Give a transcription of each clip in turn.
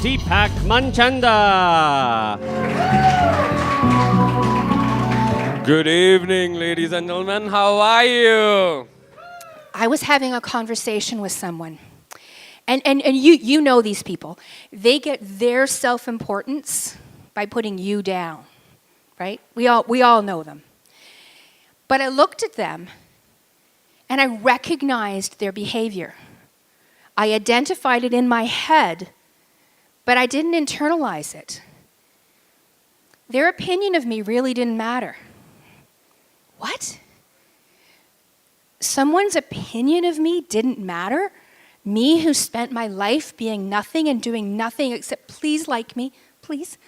Deepak Manchanda. Good evening, ladies and gentlemen. How are you? I was having a conversation with someone. And you know these people. They get their self-importance by putting you down, right? We all know them. But I looked at them and I recognized their behavior. I identified it in my head, but I didn't internalize it. Their opinion of me really didn't matter. What? Someone's opinion of me didn't matter? Me who spent my life being nothing and doing nothing except please like me, please.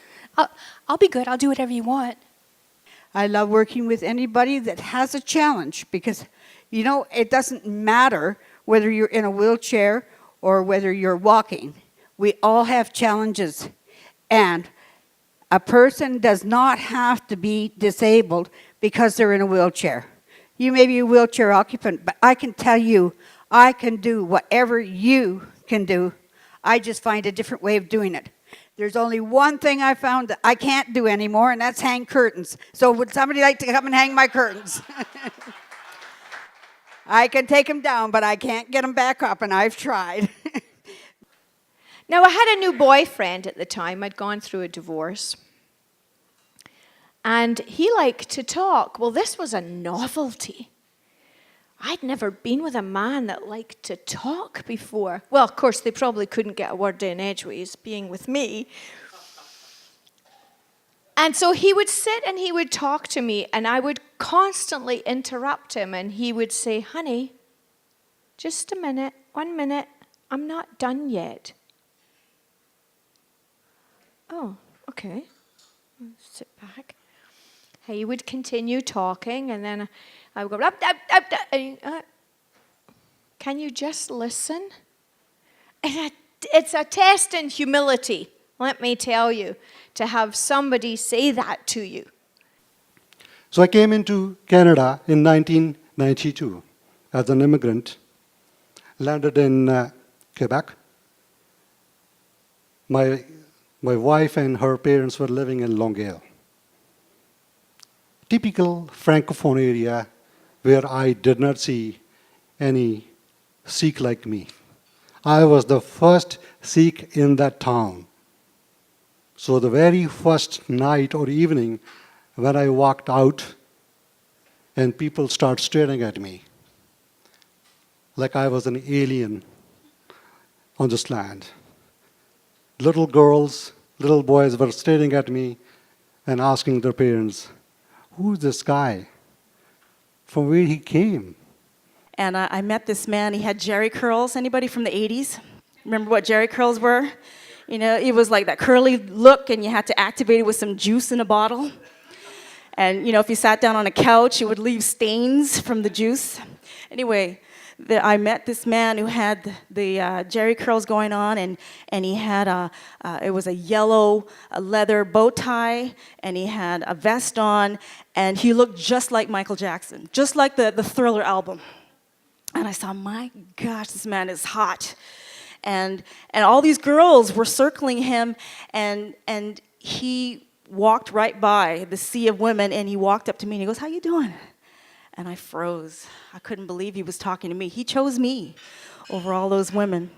I'll be good, I'll do whatever you want. I love working with anybody that has a challenge because, you know, it doesn't matter whether you're in a wheelchair or whether you're walking. We all have challenges. And a person does not have to be disabled because they're in a wheelchair. You may be a wheelchair occupant, but I can tell you, I can do whatever you can do. I just find a different way of doing it. There's only one thing I found that I can't do anymore, and that's hang curtains. So would somebody like to come and hang my curtains? I can take them down, but I can't get them back up, and I've tried. Now, I had a new boyfriend at the time. I'd gone through a divorce. And he liked to talk. Well, this was a novelty. I'd never been with a man that liked to talk before. Well, of course, they probably couldn't get a word in edgeways being with me. And so he would sit and he would talk to me, and I would constantly interrupt him, and he would say, honey, just a minute, 1 minute, I'm not done yet. Oh, okay. I'll sit back. He would continue talking, and then I would go, can you just listen? And it's a test in humility, let me tell you, to have somebody say that to you. So I came into Canada in 1992 as an immigrant, landed in Quebec. My wife and her parents were living in Longueuil. Typical Francophone area where I did not see any Sikh like me. I was the first Sikh in that town. So the very first night or evening when I walked out and people started staring at me like I was an alien on this land. Little girls, little boys were staring at me and asking their parents, who's this guy? From where he came? And I met this man. He had jerry curls. Anybody from the 80s? Remember what jerry curls were? You know, it was like that curly look, and you had to activate it with some juice in a bottle. And, you know, if you sat down on a couch, it would leave stains from the juice. Anyway, I met this man who had the jerry curls going on, and he had it was a yellow leather bow tie, and he had a vest on, and he looked just like Michael Jackson, just like the Thriller album. And I saw, my gosh, this man is hot. And all these girls were circling him, and he walked right by the sea of women, and he walked up to me, and he goes, how you doing? And I froze. I couldn't believe he was talking to me. He chose me over all those women.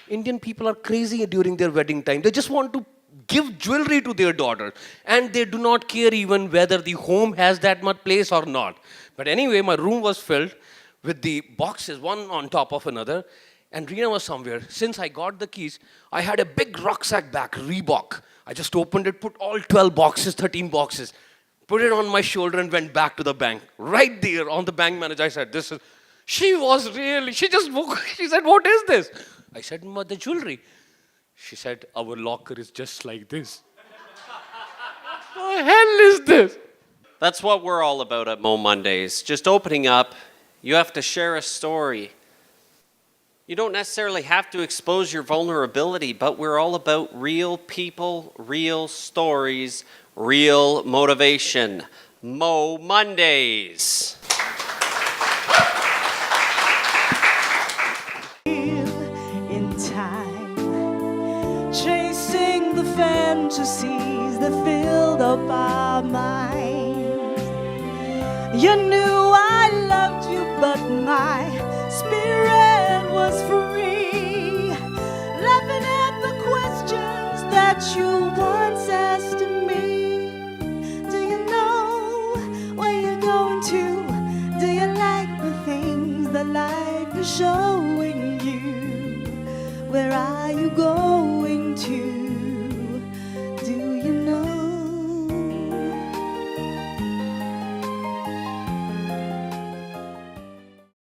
Indian people are crazy during their wedding time. They just want to give jewelry to their daughter. And they do not care even whether the home has that much place or not. But anyway, my room was filled with the boxes, one on top of another. And Reena was somewhere. Since I got the keys, I had a big rucksack bag, Reebok. I just opened it, put all 12 boxes, 13 boxes. Put it on my shoulder and went back to the bank. Right there on the bank manager, I said, this is... She just woke up. She said, what is this? I said, the jewelry. She said, our locker is just like this. What the hell is this? That's what we're all about at MoMondays. Just opening up. You have to share a story. You don't necessarily have to expose your vulnerability, but we're all about real people, real stories, real motivation. MoMondays. In time, chasing up our minds. You knew I loved you, but my spirit was free, laughing at the questions that you once asked me. Do you know where you're going to? Do you like the things that life is showing you? Where are you going to?